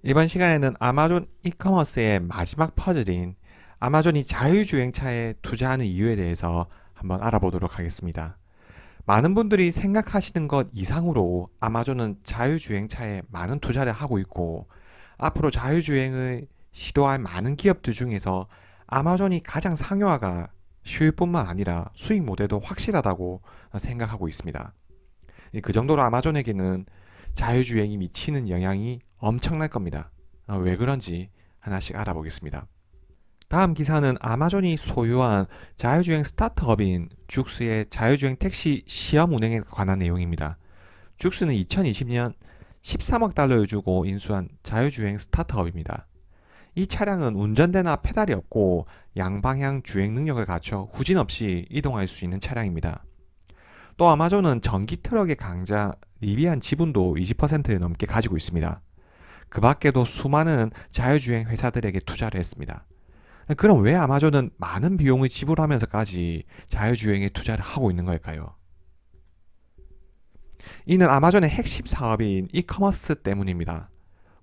이번 시간에는 아마존 이커머스의 마지막 퍼즐인 아마존이 자율주행차에 투자하는 이유에 대해서 한번 알아보도록 하겠습니다. 많은 분들이 생각하시는 것 이상으로 아마존은 자율주행차에 많은 투자를 하고 있고, 앞으로 자율주행을 시도할 많은 기업들 중에서 아마존이 가장 상용화가 쉬울 뿐만 아니라 수익 모델도 확실하다고 생각하고 있습니다. 그 정도로 아마존에게는 자율주행이 미치는 영향이 엄청날 겁니다. 왜 그런지 하나씩 알아보겠습니다. 다음 기사는 아마존이 소유한 자율주행 스타트업인 죽스의 자율주행 택시 시험 운행에 관한 내용입니다. 죽스는 2020년 13억 달러를 주고 인수한 자율주행 스타트업입니다. 이 차량은 운전대나 페달이 없고 양방향 주행 능력을 갖춰 후진 없이 이동할 수 있는 차량입니다. 또 아마존은 전기 트럭의 강자 리비안 지분도 20%를 넘게 가지고 있습니다. 그 밖에도 수많은 자율주행 회사들에게 투자를 했습니다. 그럼 왜 아마존은 많은 비용을 지불하면서까지 자율주행에 투자를 하고 있는 걸까요? 이는 아마존의 핵심 사업인 이커머스 때문입니다.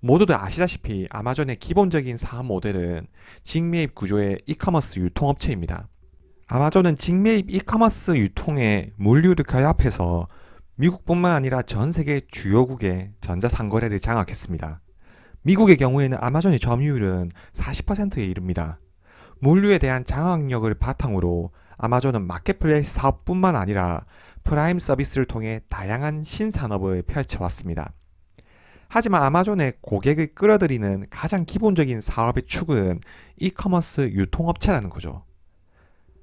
모두들 아시다시피 아마존의 기본적인 사업 모델은 직매입 구조의 이커머스 유통업체입니다. 아마존은 직매입 이커머스 유통에 물류를 결합해서 미국뿐만 아니라 전 세계 주요국의 전자상거래를 장악했습니다. 미국의 경우에는 아마존의 점유율은 40%에 이릅니다. 물류에 대한 장악력을 바탕으로 아마존은 마켓플레이스 사업뿐만 아니라 프라임 서비스를 통해 다양한 신산업을 펼쳐왔습니다. 하지만 아마존의 고객을 끌어들이는 가장 기본적인 사업의 축은 이커머스 유통업체라는 거죠.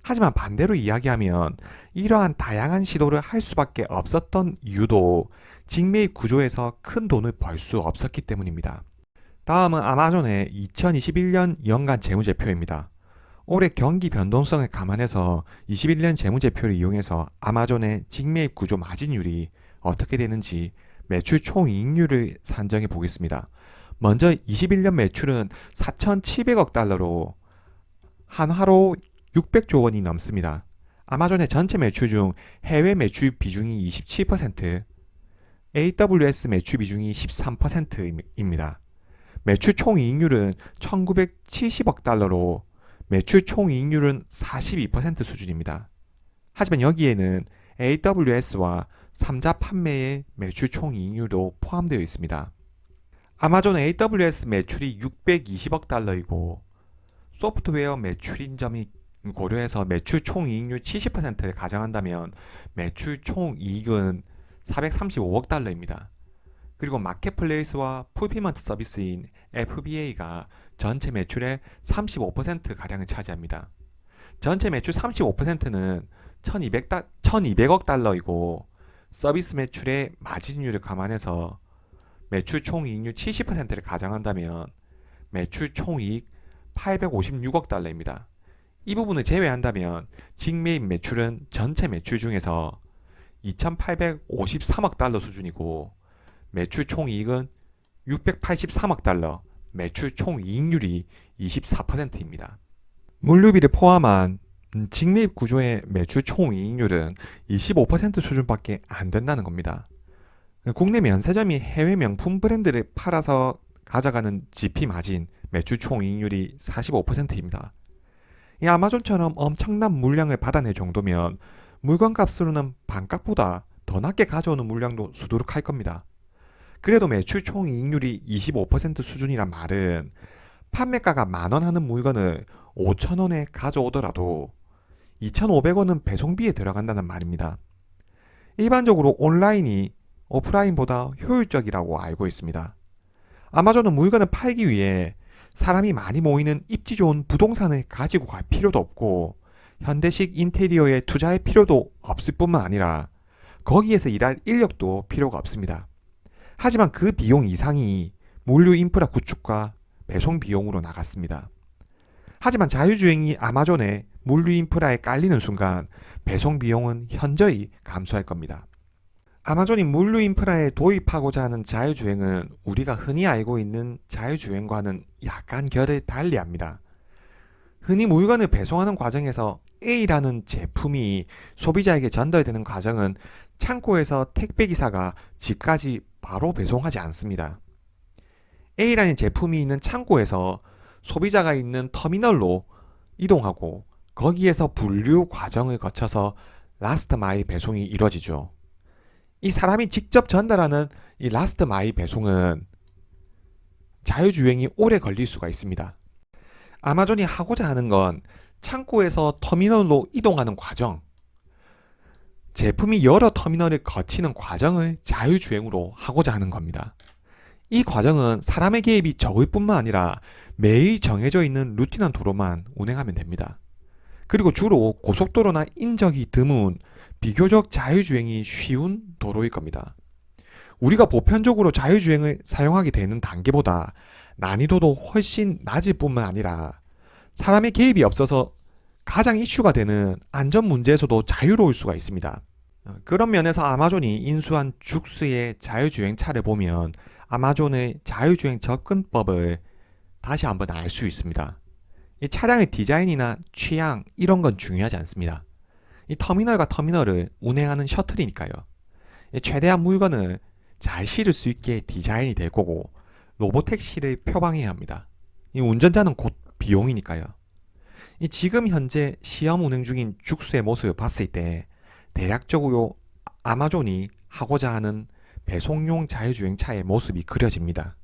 하지만 반대로 이야기하면 이러한 다양한 시도를 할 수밖에 없었던 이유도 직매입 구조에서 큰 돈을 벌 수 없었기 때문입니다. 다음은 아마존의 2021년 연간 재무제표입니다. 올해 경기 변동성을 감안해서 21년 재무제표를 이용해서 아마존의 직매입 구조 마진율이 어떻게 되는지 매출 총이익률을 산정해 보겠습니다. 먼저 21년 매출은 4,700억 달러로 한화로 600조 원이 넘습니다. 아마존의 전체 매출 중 해외 매출 비중이 27%, AWS 매출 비중이 13%입니다. 매출 총이익률은 1970억 달러로 매출 총이익률은 42% 수준입니다. 하지만 여기에는 AWS와 3자 판매의 매출 총이익률도 포함되어 있습니다. 아마존 AWS 매출이 620억 달러이고 소프트웨어 매출인 점이 고려해서 매출 총이익률 70%를 가정한다면 매출 총이익은 435억 달러입니다. 그리고 마켓플레이스와 풀피먼트 서비스인 FBA가 전체 매출의 35%가량을 차지합니다. 전체 매출 35%는 1200억 달러이고 서비스 매출의 마진율을 감안해서 매출 총이익률 70%를 가정한다면 매출 총이익 856억 달러입니다. 이 부분을 제외한다면 직매입 매출은 전체 매출 중에서 2,853억 달러 수준이고 매출 총이익은 683억 달러, 매출 총이익률이 24%입니다. 물류비를 포함한 직매입 구조의 매출 총이익률은 25% 수준밖에 안 된다는 겁니다. 국내 면세점이 해외 명품 브랜드를 팔아서 가져가는 GP 마진, 매출 총이익률이 45%입니다. 이 아마존처럼 엄청난 물량을 받아낼 정도면 물건 값으로는 반값보다 더 낮게 가져오는 물량도 수두룩할 겁니다. 그래도 매출 총이익률이 25% 수준이란 말은 판매가가 10,000원 하는 물건을 5,000원에 가져오더라도 2,500원은 배송비에 들어간다는 말입니다. 일반적으로 온라인이 오프라인보다 효율적이라고 알고 있습니다. 아마존은 물건을 팔기 위해 사람이 많이 모이는 입지 좋은 부동산을 가지고 갈 필요도 없고 현대식 인테리어에 투자할 필요도 없을 뿐만 아니라 거기에서 일할 인력도 필요가 없습니다. 하지만 그 비용 이상이 물류 인프라 구축과 배송 비용으로 나갔습니다. 하지만 자율주행이 아마존의 물류 인프라에 깔리는 순간 배송 비용은 현저히 감소할 겁니다. 아마존이 물류 인프라에 도입하고자 하는 자율주행은 우리가 흔히 알고 있는 자율주행과는 약간 결을 달리합니다. 흔히 물건을 배송하는 과정에서 A라는 제품이 소비자에게 전달되는 과정은 창고에서 택배기사가 집까지 바로 배송하지 않습니다. A라는 제품이 있는 창고에서 소비자가 있는 터미널로 이동하고 거기에서 분류 과정을 거쳐서 라스트 마일 배송이 이루어지죠. 이 사람이 직접 전달하는 이 라스트 마일 배송은 자유주행이 오래 걸릴 수가 있습니다. 아마존이 하고자 하는 건 창고에서 터미널로 이동하는 과정, 제품이 여러 터미널을 거치는 과정을 자유주행으로 하고자 하는 겁니다. 이 과정은 사람의 개입이 적을 뿐만 아니라 매일 정해져 있는 루틴한 도로만 운행하면 됩니다. 그리고 주로 고속도로나 인적이 드문 비교적 자유주행이 쉬운 도로일 겁니다. 우리가 보편적으로 자유주행을 사용하게 되는 단계보다 난이도도 훨씬 낮을 뿐만 아니라 사람의 개입이 없어서 가장 이슈가 되는 안전 문제에서도 자유로울 수가 있습니다. 그런 면에서 아마존이 인수한 죽스의 자유주행 차를 보면 아마존의 자유주행 접근법을 다시 한번 알 수 있습니다. 이 차량의 디자인이나 취향 이런 건 중요하지 않습니다. 이 터미널과 터미널을 운행하는 셔틀이니까요. 최대한 물건을 잘 실을 수 있게 디자인이 될 거고 로보택시를 표방해야 합니다. 이 운전자는 곧 비용이니까요. 이 지금 현재 시험 운행 중인 죽스의 모습을 봤을 때 대략적으로 아마존이 하고자 하는 배송용 자유주행차의 모습이 그려집니다.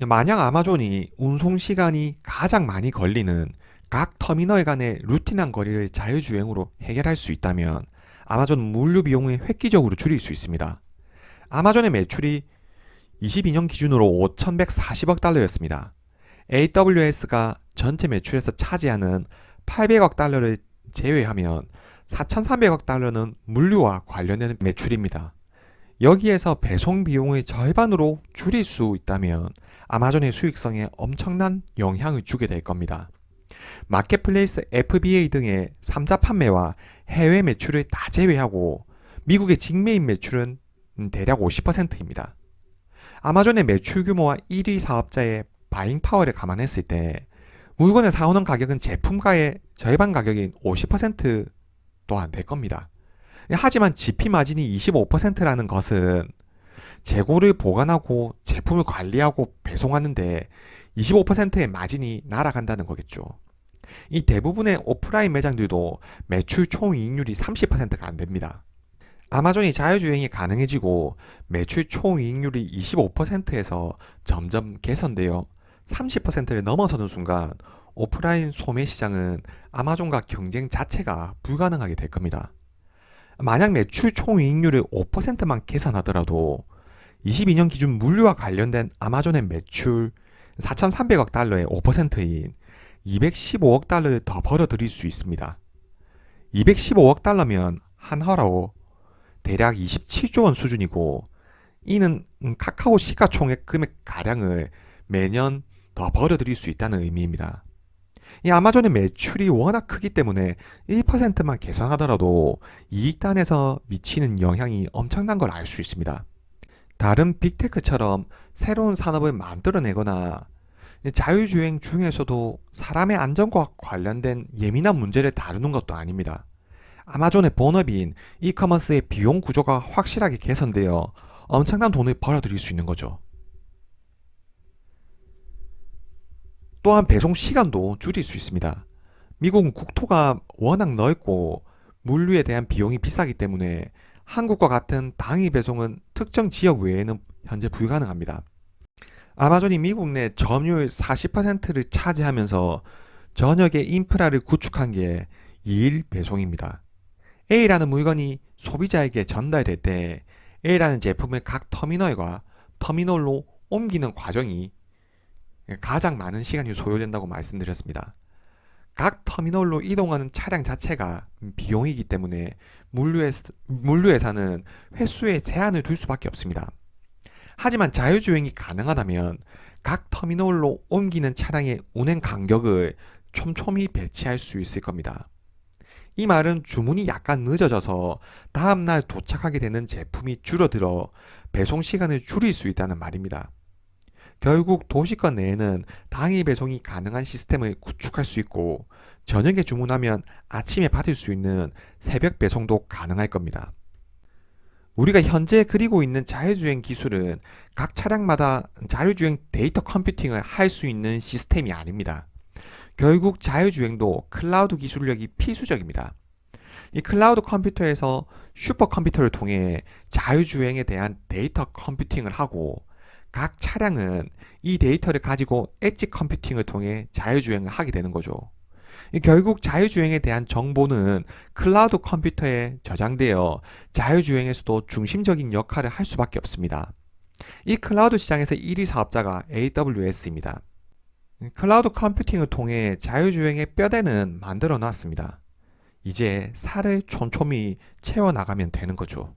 만약 아마존이 운송 시간이 가장 많이 걸리는 각 터미널 간의 루틴한 거리를 자유주행으로 해결할 수 있다면 아마존 물류 비용을 획기적으로 줄일 수 있습니다. 아마존의 매출이 22년 기준으로 5,140억 달러였습니다. AWS가 전체 매출에서 차지하는 800억 달러를 제외하면 4,300억 달러는 물류와 관련된 매출입니다. 여기에서 배송 비용의 절반으로 줄일 수 있다면 아마존의 수익성에 엄청난 영향을 주게 될 겁니다. 마켓플레이스 FBA 등의 3자 판매와 해외 매출을 다 제외하고 미국의 직매입 매출은 대략 50%입니다. 아마존의 매출 규모와 1위 사업자의 바잉 파워를 감안했을 때 물건을 사오는 가격은 제품가의 절반 가격인 50%도 안 될 겁니다. 하지만 GP 마진이 25%라는 것은 재고를 보관하고 제품을 관리하고 배송하는데 25%의 마진이 날아간다는 거겠죠. 이 대부분의 오프라인 매장들도 매출 총이익률이 30%가 안 됩니다. 아마존이 자유주행이 가능해지고 매출 총이익률이 25%에서 점점 개선되어 30%를 넘어서는 순간 오프라인 소매 시장은 아마존과 경쟁 자체가 불가능하게 될 겁니다. 만약 매출 총이익률을 5%만 개선하더라도 22년 기준 물류와 관련된 아마존의 매출 4,300억 달러의 5%인 215억 달러를 더 벌어들일 수 있습니다. 215억 달러면 한화로 대략 27조 원 수준이고 이는 카카오 시가총액 금액 가량을 매년 더 벌어들일 수 있다는 의미입니다. 이 아마존의 매출이 워낙 크기 때문에 1%만 개선하더라도 이익단에서 미치는 영향이 엄청난 걸 알 수 있습니다. 다른 빅테크처럼 새로운 산업을 만들어내거나 자유주행 중에서도 사람의 안전과 관련된 예민한 문제를 다루는 것도 아닙니다. 아마존의 본업인 이커머스의 비용 구조가 확실하게 개선되어 엄청난 돈을 벌어들일 수 있는 거죠. 또한 배송 시간도 줄일 수 있습니다. 미국은 국토가 워낙 넓고 물류에 대한 비용이 비싸기 때문에 한국과 같은 당일 배송은 특정 지역 외에는 현재 불가능합니다. 아마존이 미국 내 점유율 40%를 차지하면서 전역의 인프라를 구축한 게 2일 배송입니다. A라는 물건이 소비자에게 전달될 때 A라는 제품을 각 터미널과 터미널로 옮기는 과정이 가장 많은 시간이 소요된다고 말씀드렸습니다. 각 터미널로 이동하는 차량 자체가 비용이기 때문에 물류회사는 횟수에 제한을 둘 수밖에 없습니다. 하지만 자유주행이 가능하다면 각 터미널로 옮기는 차량의 운행 간격을 촘촘히 배치할 수 있을 겁니다. 이 말은 주문이 약간 늦어져서 다음날 도착하게 되는 제품이 줄어들어 배송 시간을 줄일 수 있다는 말입니다. 결국 도시권 내에는 당일 배송이 가능한 시스템을 구축할 수 있고 저녁에 주문하면 아침에 받을 수 있는 새벽 배송도 가능할 겁니다. 우리가 현재 그리고 있는 자율주행 기술은 각 차량마다 자율주행 데이터 컴퓨팅을 할 수 있는 시스템이 아닙니다. 결국 자율주행도 클라우드 기술력이 필수적입니다. 이 클라우드 컴퓨터에서 슈퍼컴퓨터를 통해 자율주행에 대한 데이터 컴퓨팅을 하고 각 차량은 이 데이터를 가지고 엣지 컴퓨팅을 통해 자율주행을 하게 되는 거죠. 결국 자율주행에 대한 정보는 클라우드 컴퓨터에 저장되어 자율주행에서도 중심적인 역할을 할 수밖에 없습니다. 이 클라우드 시장에서 1위 사업자가 AWS입니다. 클라우드 컴퓨팅을 통해 자율주행의 뼈대는 만들어 놨습니다. 이제 살을 촘촘히 채워나가면 되는 거죠.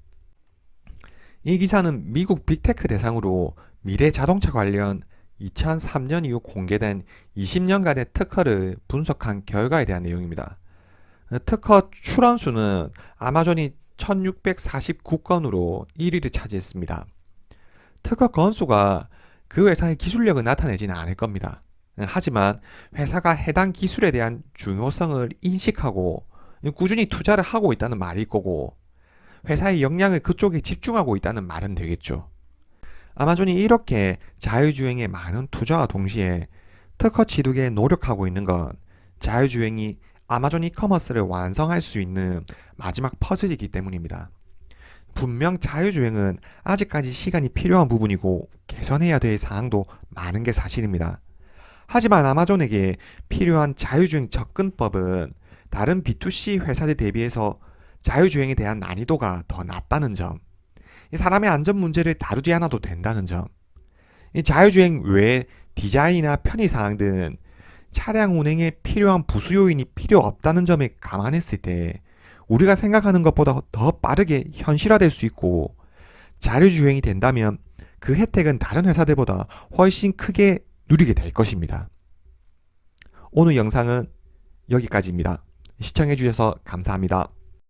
이 기사는 미국 빅테크 대상으로 미래 자동차 관련 2003년 이후 공개된 20년간의 특허를 분석한 결과에 대한 내용입니다. 특허 출원수는 아마존이 1649건으로 1위를 차지했습니다. 특허 건수가 그 회사의 기술력을 나타내지는 않을 겁니다. 하지만 회사가 해당 기술에 대한 중요성을 인식하고 꾸준히 투자를 하고 있다는 말일 거고 회사의 역량을 그쪽에 집중하고 있다는 말은 되겠죠. 아마존이 이렇게 자율주행에 많은 투자와 동시에 특허 취득에 노력하고 있는 건 자율주행이 아마존 이커머스를 완성할 수 있는 마지막 퍼즐이기 때문입니다. 분명 자율주행은 아직까지 시간이 필요한 부분이고 개선해야 될 사항도 많은 게 사실입니다. 하지만 아마존에게 필요한 자율주행 접근법은 다른 B2C 회사들 대비해서 자율주행에 대한 난이도가 더 낮다는 점, 사람의 안전 문제를 다루지 않아도 된다는 점, 자율주행 외에 디자인이나 편의사항 등 차량 운행에 필요한 부수 요인이 필요 없다는 점을 감안했을 때 우리가 생각하는 것보다 더 빠르게 현실화될 수 있고 자율주행이 된다면 그 혜택은 다른 회사들보다 훨씬 크게 누리게 될 것입니다. 오늘 영상은 여기까지입니다. 시청해주셔서 감사합니다.